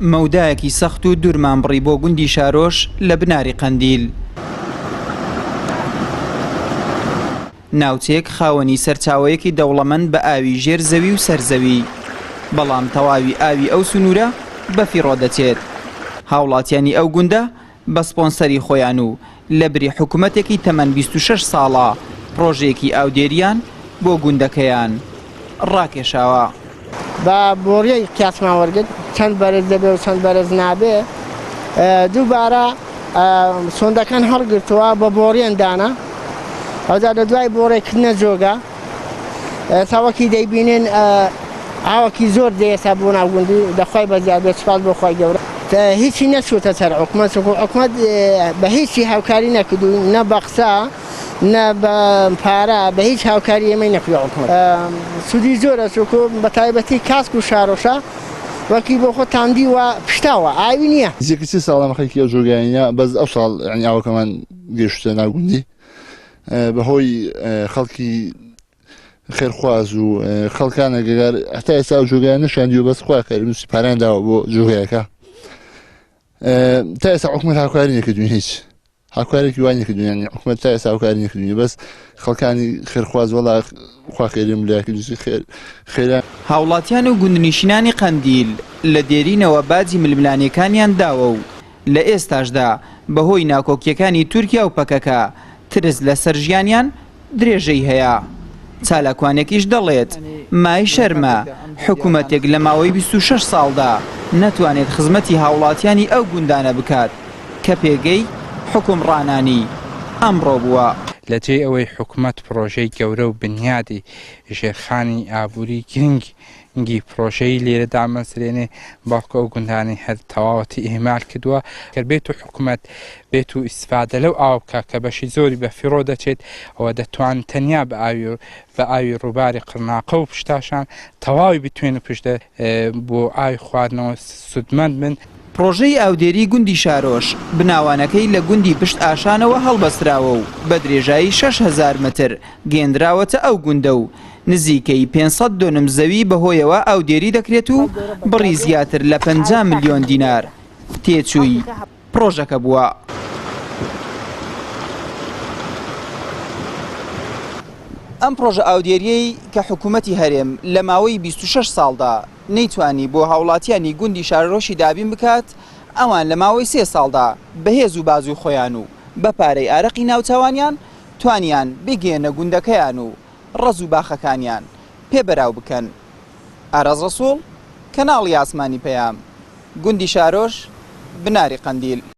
مەودایەکی سەخت و دوورمان بڕی بۆ گوندی شارۆش لە بناری قەندیل. ناوچەیەک خاوەنی سەرچاوەیەکی دەوڵەمەند بە ئاوی ژێر زەوی و سەرزەوی، بەڵام تەواوی ئاوی ئەو سنوورە بەفی ڕۆدەچێت. هاوڵاتیانی ئەو گوندە بە سپۆنسەری خۆیان و لە بری حکوومەتێکی تەمەن 26 ساڵە پرۆژەیەکی ئاودێریان بۆ گوندەکەیان ڕاکێشاوە. بە بۆریەی قیاسمان وەرگرت چەند بەرز دەبێ و چەند بەرز نابێ، دووبارە سۆندەکان هەڵگرتووە بە بۆریان دانا، ئەوجا لە دوای بۆڕێکردنە جۆگە تاوەکی دەیبینێن ئاوەکی زۆر دەیەسا بۆ ناو گوندی دەخوای بەزیاد بێت سوپاس بۆ خۆی گەورە. هیچی نەچووتە سەر حکومەت، حکومەت بە هیچی هاوکاری نەکردو، نە بە قسە نە بە پارە، بە هیچ هاوکاری ئێمەی نەکردو حکومەت. سوودی زۆرە چووکو بە تایبەتی کاسک و شارۆشە وەکی بۆ خۆتان دیوە پشتاوە ئاوی نییە. زیکرسی ساڵە مەخەیەکی ئەو جۆگایانە بەس ئەو ساڵ ینی ئاوەکەمان گەیشتە ناو گوندی بەهۆی خەڵکی خێرخواز و خەڵکانە گەگار هەتا ئێستا ئەو جۆگایان نەشاندی و بەس خواکاری نووسی پاران داوە بۆ جۆگایەکە. تا ئێستا حکومەت هاوکاری نەکردوین، هیچ هاوکارێکی وای نەکردوین، ینی حکومەت تا ئێستا هاوکاری نەکردوین، بەس خەڵکانی خێرخواز وەڵا خوا خێری ملایەکی دووسی خێرا. هاوڵاتیان و گوندنیشینانی قەندیل لە دێرینەوە باجی ململانیەکانیان داوە و لە ئێستاشدا بەهۆی ناکۆکیەکانی تورکیا و پەکەکە ترس لەسەر ژیانیان درێژەی هەیە. چالاکوانێکیش دەڵێت مای شەرمە حکوومەتێک لە ماوەی 26 ساڵدا نەتوانێت خزمەتی هاوڵاتیانی ئەو گوندانە بکات کە پێگەی حکومڕانانی ئەمڕۆ بووە. لە جێ ئەوەی حکوومەت پرۆژەی گەورە و بنیادی ژێرخانی ئابووری گرنگی پرۆژەی لێرە دامەزرێنێ، باوکە ئەو گوندانی هەر تەواوەتی ئیهمال کردووە. کە بێت و حکوومەت بێت و ئیسفادە لەو ئاو بکە کە بەشی زۆری بە فیڕۆ دەچێت، ئەوە دەتوان تەنیا بە ئاوی ڕووباری قڕناقە و پشتاشان تەواوی بتوێن و پشتە بۆ ئاوی خواردنەوە سودمەند بن. پرۆژەی ئاودێری گوندی شارۆش بناوانەکەی لە گوندی پشت ئاشانەوە هەڵبەستراوە و بە درێژایی 6,000 متر گێندراوەتە ئەو گوندە و نزیکەی 500 دۆنم زەوی بەهۆیەوە ئاودێری دەکرێت و بڕی زیاتر لە 50 ملیۆن دینار تێچووی پرۆژەکە بووە. ئەم پرۆژە ئاودێریەی کە حکوومەتی هەرێم لە ماوەی 26 ساڵدا نەیتوانی بۆ هاوڵاتیانی گوندی شارۆشی دابین بکات، ئەوان لە ماوەی 3 ساڵدا بەهێز و بازوی خۆیان و بە پارەی ئارەقی ناوچەوانیان توانیان بگێنە گوندەکەیان و ڕەز و باخەکانیان پێبەراو بکەن. ئاراز ڕەسوڵ، کەناڵی ئاسمانی پەیام، گوندی شارۆش، بناری قەندیل.